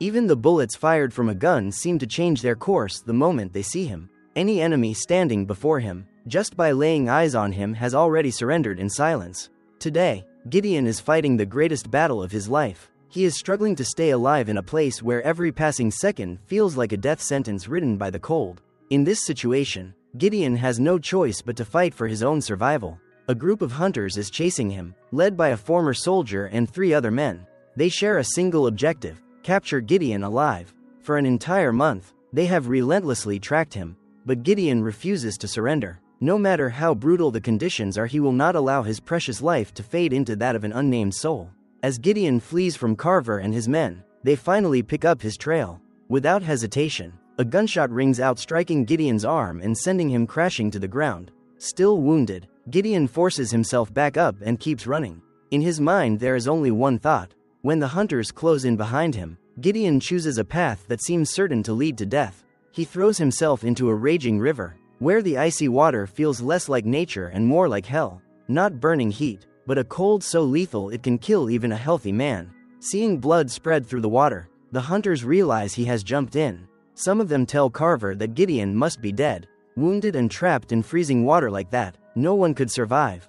Even the bullets fired from a gun seem to change their course the moment they see him. Any enemy standing before him, just by laying eyes on him, has already surrendered in silence. Today, Gideon is fighting the greatest battle of his life. He is struggling to stay alive in a place where every passing second feels like a death sentence written by the cold. In this situation, Gideon has no choice but to fight for his own survival. A group of hunters is chasing him, led by a former soldier and 3 other men. They share a single objective: capture Gideon alive. For an entire month, they have relentlessly tracked him, but Gideon refuses to surrender. No matter how brutal the conditions are, he will not allow his precious life to fade into that of an unnamed soul. As Gideon flees from Carver and his men, they finally pick up his trail. Without hesitation, a gunshot rings out, striking Gideon's arm and sending him crashing to the ground. Still wounded, Gideon forces himself back up and keeps running. In his mind there is only one thought. When the hunters close in behind him, Gideon chooses a path that seems certain to lead to death. He throws himself into a raging river, where the icy water feels less like nature and more like hell. Not burning heat, but a cold so lethal it can kill even a healthy man. Seeing blood spread through the water, the hunters realize he has jumped in. Some of them tell Carver that Gideon must be dead. Wounded and trapped in freezing water like that, no one could survive.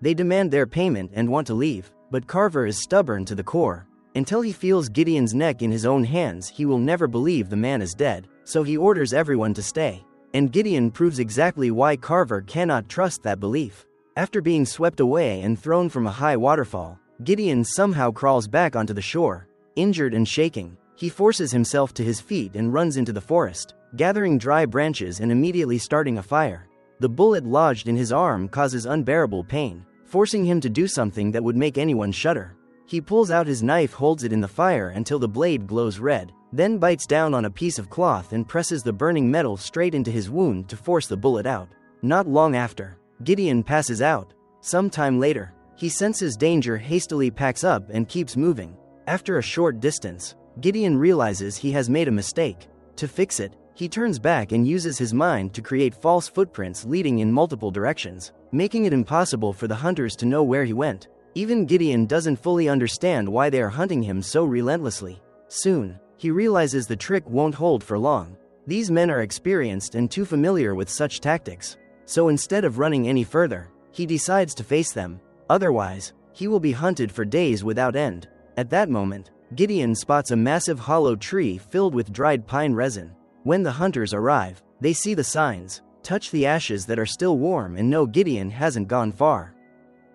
They demand their payment and want to leave, but Carver is stubborn to the core. Until he feels Gideon's neck in his own hands, he will never believe the man is dead, so he orders everyone to stay. And Gideon proves exactly why Carver cannot trust that belief. After being swept away and thrown from a high waterfall, Gideon somehow crawls back onto the shore. Injured and shaking, he forces himself to his feet and runs into the forest, gathering dry branches and immediately starting a fire. The bullet lodged in his arm causes unbearable pain, forcing him to do something that would make anyone shudder. He pulls out his knife, holds it in the fire until the blade glows red, then bites down on a piece of cloth and presses the burning metal straight into his wound to force the bullet out. Not long after, Gideon passes out. Some time later, he senses danger, hastily packs up and keeps moving. After a short distance, Gideon realizes he has made a mistake. To fix it, he turns back and uses his mind to create false footprints leading in multiple directions, making it impossible for the hunters to know where he went. Even Gideon doesn't fully understand why they are hunting him so relentlessly. Soon, he realizes the trick won't hold for long. These men are experienced and too familiar with such tactics. So instead of running any further, he decides to face them. Otherwise, he will be hunted for days without end. At that moment, Gideon spots a massive hollow tree filled with dried pine resin. When the hunters arrive, they see the signs, touch the ashes that are still warm, and know Gideon hasn't gone far.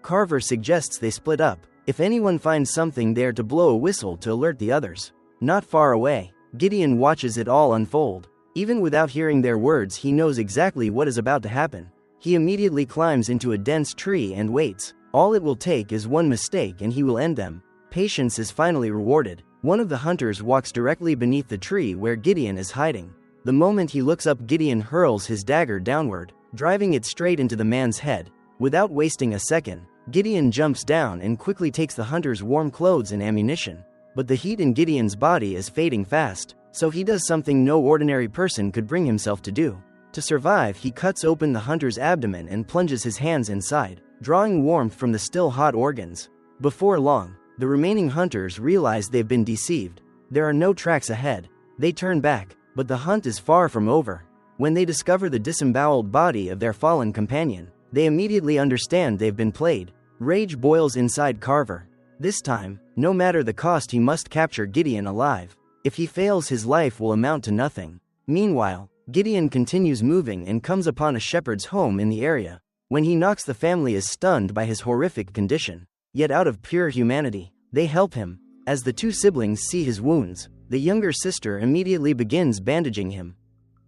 Carver suggests they split up. If anyone finds something there, to blow a whistle to alert the others. Not far away, Gideon watches it all unfold. Even without hearing their words, he knows exactly what is about to happen. He immediately climbs into a dense tree and waits. All it will take is one mistake and he will end them. Patience is finally rewarded. One of the hunters walks directly beneath the tree where Gideon is hiding. The moment he looks up, Gideon hurls his dagger downward, driving it straight into the man's head. Without wasting a second, Gideon jumps down and quickly takes the hunter's warm clothes and ammunition. But the heat in Gideon's body is fading fast, so he does something no ordinary person could bring himself to do. To survive, he cuts open the hunter's abdomen and plunges his hands inside, drawing warmth from the still hot organs. Before long, the remaining hunters realize they've been deceived. There are no tracks ahead. They turn back, but the hunt is far from over. When they discover the disemboweled body of their fallen companion, they immediately understand they've been played. Rage boils inside Carver. This time, no matter the cost, he must capture Gideon alive. If he fails, his life will amount to nothing. Meanwhile, Gideon continues moving and comes upon a shepherd's home in the area. When he knocks, the family is stunned by his horrific condition. Yet out of pure humanity, they help him. As the 2 siblings see his wounds, the younger sister immediately begins bandaging him.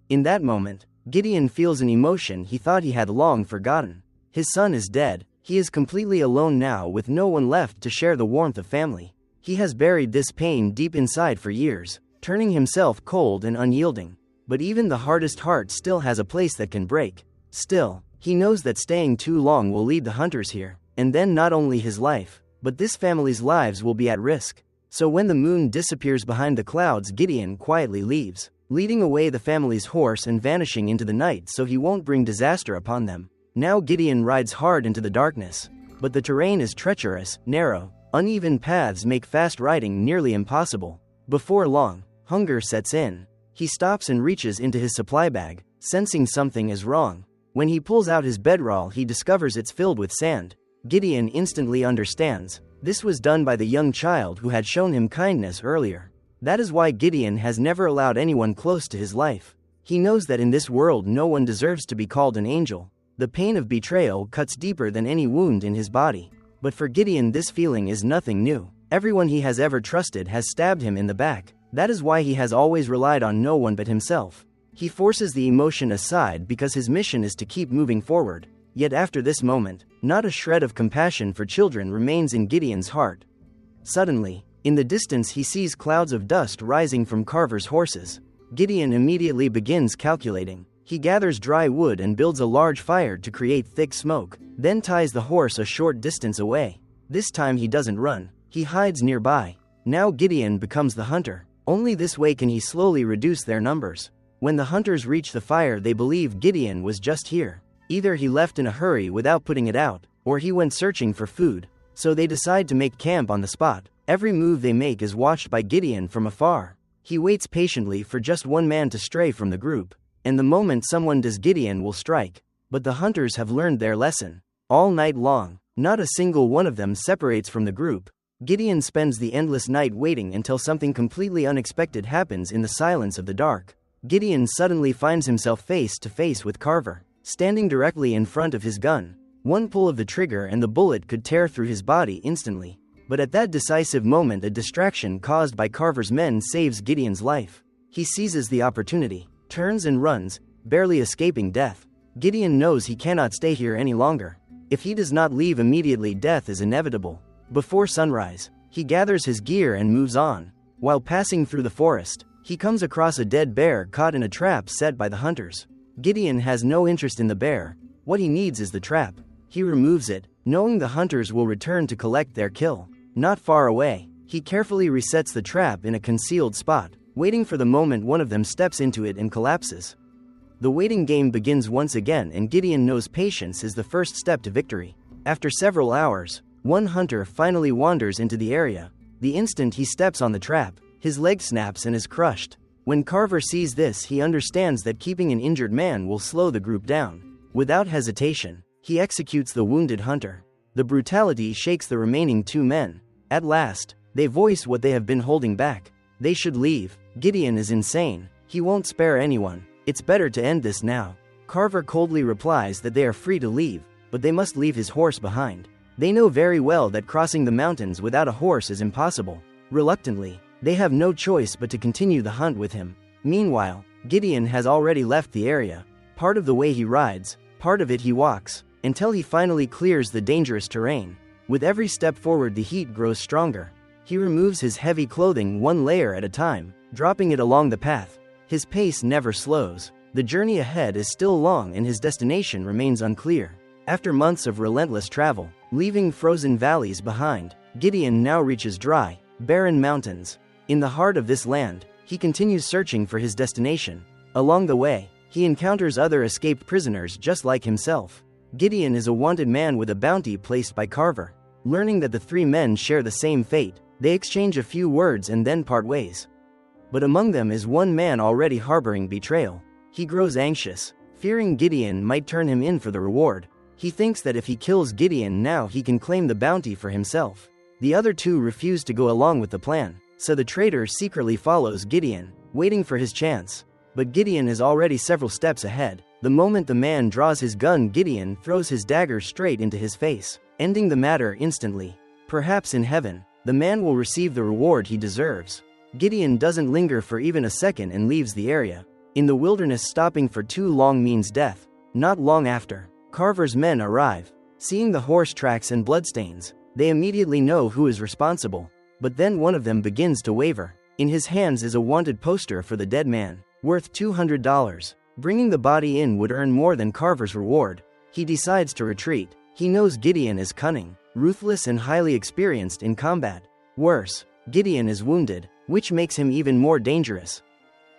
In that moment, Gideon feels an emotion he thought he had long forgotten. His son is dead. He is completely alone now, with no one left to share the warmth of family. He has buried this pain deep inside for years, turning himself cold and unyielding. But even the hardest heart still has a place that can break. Still, he knows that staying too long will lead the hunters here, and then not only his life, but this family's lives will be at risk. So when the moon disappears behind the clouds, Gideon quietly leaves, leading away the family's horse and vanishing into the night so he won't bring disaster upon them. Now Gideon rides hard into the darkness, but the terrain is treacherous, narrow. Uneven paths make fast riding nearly impossible. Before long, hunger sets in. He stops and reaches into his supply bag, sensing something is wrong. When he pulls out his bedroll, he discovers it's filled with sand. Gideon instantly understands. This was done by the young child who had shown him kindness earlier. That is why Gideon has never allowed anyone close to his life. He knows that in this world no one deserves to be called an angel. The pain of betrayal cuts deeper than any wound in his body. But for Gideon, this feeling is nothing new. Everyone he has ever trusted has stabbed him in the back. That is why he has always relied on no one but himself. He forces the emotion aside because his mission is to keep moving forward. Yet after this moment, not a shred of compassion for children remains in Gideon's heart. Suddenly, in the distance he sees clouds of dust rising from Carver's horses. Gideon immediately begins calculating. He gathers dry wood and builds a large fire to create thick smoke, then ties the horse a short distance away. This time he doesn't run, he hides nearby. Now Gideon becomes the hunter. Only this way can he slowly reduce their numbers. When the hunters reach the fire, they believe Gideon was just here. Either he left in a hurry without putting it out, or he went searching for food. So they decide to make camp on the spot. Every move they make is watched by Gideon from afar. He waits patiently for just one man to stray from the group, and the moment someone does, Gideon will strike. But the hunters have learned their lesson. All night long, not a single one of them separates from the group. Gideon spends the endless night waiting until something completely unexpected happens in the silence of the dark. Gideon suddenly finds himself face to face with Carver, standing directly in front of his gun. One pull of the trigger and the bullet could tear through his body instantly. But at that decisive moment, a distraction caused by Carver's men saves Gideon's life. He seizes the opportunity, turns and runs, barely escaping death. Gideon knows he cannot stay here any longer. If he does not leave immediately, death is inevitable. Before sunrise, he gathers his gear and moves on. While passing through the forest, he comes across a dead bear caught in a trap set by the hunters. Gideon has no interest in the bear. What he needs is the trap. He removes it, knowing the hunters will return to collect their kill. Not far away, he carefully resets the trap in a concealed spot, waiting for the moment one of them steps into it and collapses. The waiting game begins once again, and Gideon knows patience is the first step to victory. After several hours, one hunter finally wanders into the area. The instant he steps on the trap, his leg snaps and is crushed. When Carver sees this, he understands that keeping an injured man will slow the group down. Without hesitation, he executes the wounded hunter. The brutality shakes the remaining two men. At last, they voice what they have been holding back. They should leave. Gideon is insane. He won't spare anyone. It's better to end this now. Carver coldly replies that they are free to leave, but they must leave his horse behind. They know very well that crossing the mountains without a horse is impossible. Reluctantly, they have no choice but to continue the hunt with him. Meanwhile, Gideon has already left the area. Part of the way he rides, part of it he walks, until he finally clears the dangerous terrain. With every step forward, the heat grows stronger. He removes his heavy clothing one layer at a time, dropping it along the path. His pace never slows. The journey ahead is still long and his destination remains unclear. After months of relentless travel, leaving frozen valleys behind, Gideon now reaches dry, barren mountains. In the heart of this land, he continues searching for his destination. Along the way, he encounters other escaped prisoners just like himself. Gideon is a wanted man with a bounty placed by Carver. Learning that the three men share the same fate, they exchange a few words and then part ways. But among them is one man already harboring betrayal. He grows anxious, fearing Gideon might turn him in for the reward. He thinks that if he kills Gideon now, he can claim the bounty for himself. The other two refuse to go along with the plan, so the traitor secretly follows Gideon, waiting for his chance. But Gideon is already several steps ahead. The moment the man draws his gun, Gideon throws his dagger straight into his face, ending the matter instantly. Perhaps in heaven, the man will receive the reward he deserves. Gideon doesn't linger for even a second and leaves the area. In the wilderness, stopping for too long means death. Not long after, Carver's men arrive. Seeing the horse tracks and bloodstains, they immediately know who is responsible. But then one of them begins to waver. In his hands is a wanted poster for the dead man, worth $200. Bringing the body in would earn more than Carver's reward. He decides to retreat. He knows Gideon is cunning, ruthless and highly experienced in combat. Worse, Gideon is wounded, which makes him even more dangerous.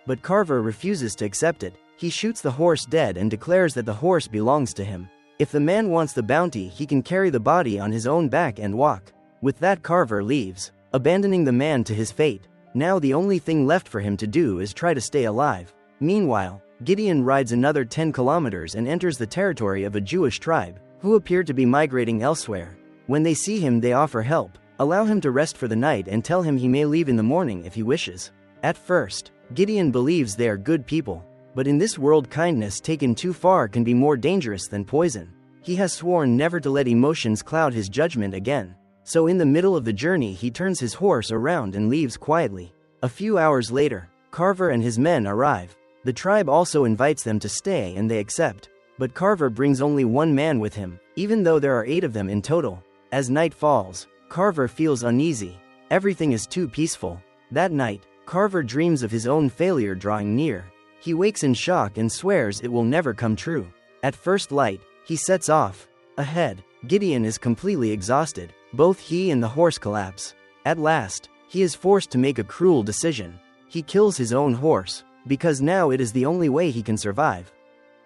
But Carver refuses to accept it. He shoots the horse dead and declares that the horse belongs to him. If the man wants the bounty, he can carry the body on his own back and walk. With that, Carver leaves, abandoning the man to his fate. Now the only thing left for him to do is try to stay alive. Meanwhile, Gideon rides another 10 kilometers and enters the territory of a Jewish tribe, who appear to be migrating elsewhere. When they see him, they offer help, allow him to rest for the night, and tell him he may leave in the morning if he wishes. At first, Gideon believes they are good people, but in this world, kindness taken too far can be more dangerous than poison. He has sworn never to let emotions cloud his judgment again. So in the middle of the journey, he turns his horse around and leaves quietly. A few hours later, Carver and his men arrive. The tribe also invites them to stay and they accept. But Carver brings only one man with him, even though there are 8 of them in total. As night falls, Carver feels uneasy. Everything is too peaceful. That night, Carver dreams of his own failure drawing near. He wakes in shock and swears it will never come true. At first light, he sets off. Ahead, Gideon is completely exhausted. Both he and the horse collapse. At last, he is forced to make a cruel decision. He kills his own horse, because now it is the only way he can survive.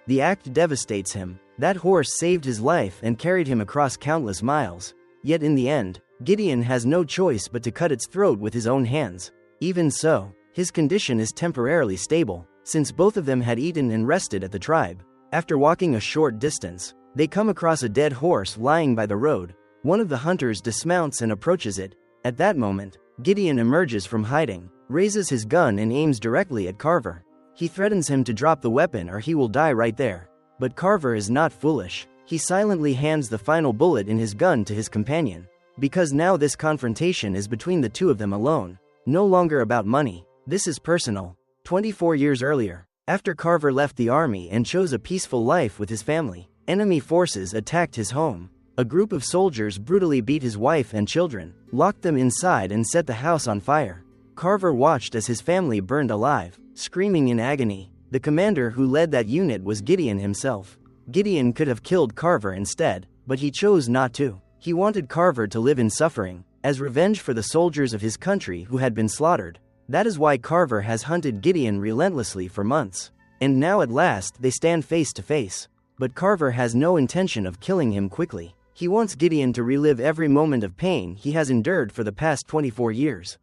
The act devastates him. That horse saved his life and carried him across countless miles. Yet in the end, Gideon has no choice but to cut its throat with his own hands. Even so, his condition is temporarily stable, since both of them had eaten and rested at the tribe. After walking a short distance, they come across a dead horse lying by the road. One of the hunters dismounts and approaches it. At that moment, Gideon emerges from hiding, raises his gun and aims directly at Carver. He threatens him to drop the weapon or he will die right there. But Carver is not foolish. He silently hands the final bullet in his gun to his companion. Because now this confrontation is between the two of them alone. No longer about money. This is personal. 24 years earlier, after Carver left the army and chose a peaceful life with his family, enemy forces attacked his home. A group of soldiers brutally beat his wife and children, locked them inside and set the house on fire. Carver watched as his family burned alive, screaming in agony. The commander who led that unit was Gideon himself. Gideon could have killed Carver instead, but he chose not to. He wanted Carver to live in suffering, as revenge for the soldiers of his country who had been slaughtered. That is why Carver has hunted Gideon relentlessly for months. And now at last they stand face to face. But Carver has no intention of killing him quickly. He wants Gideon to relive every moment of pain he has endured for the past 24 years.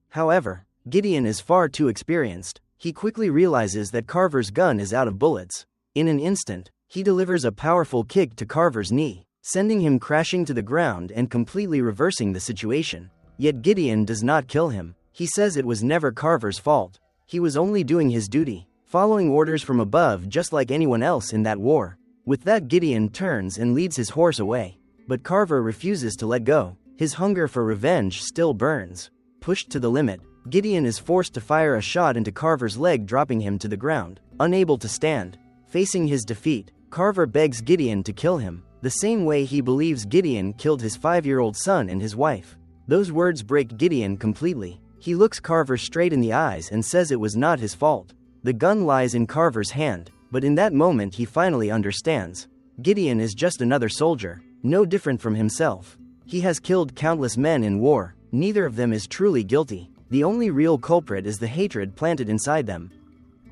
However, Gideon is far too experienced. He quickly realizes that Carver's gun is out of bullets. In an instant, he delivers a powerful kick to Carver's knee, sending him crashing to the ground and completely reversing the situation. Yet Gideon does not kill him. He says it was never Carver's fault. He was only doing his duty, following orders from above just like anyone else in that war. With that, Gideon turns and leads his horse away. But Carver refuses to let go. His hunger for revenge still burns. Pushed to the limit, Gideon is forced to fire a shot into Carver's leg, dropping him to the ground. Unable to stand, facing his defeat, Carver begs Gideon to kill him, the same way he believes Gideon killed his 5-year-old son and his wife. Those words break Gideon completely. He looks Carver straight in the eyes and says it was not his fault. The gun lies in Carver's hand, but in that moment he finally understands. Gideon is just another soldier, no different from himself. He has killed countless men in war. Neither of them is truly guilty. The only real culprit is the hatred planted inside them.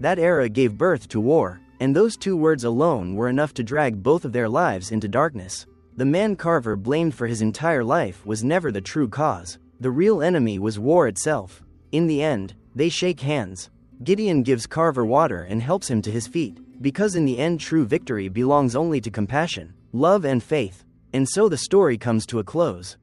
That era gave birth to war, and those 2 words alone were enough to drag both of their lives into darkness. The man Carver blamed for his entire life was never the true cause. The real enemy was war itself. In the end, they shake hands. Gideon gives Carver water and helps him to his feet, because in the end true victory belongs only to compassion, love and faith. And so the story comes to a close.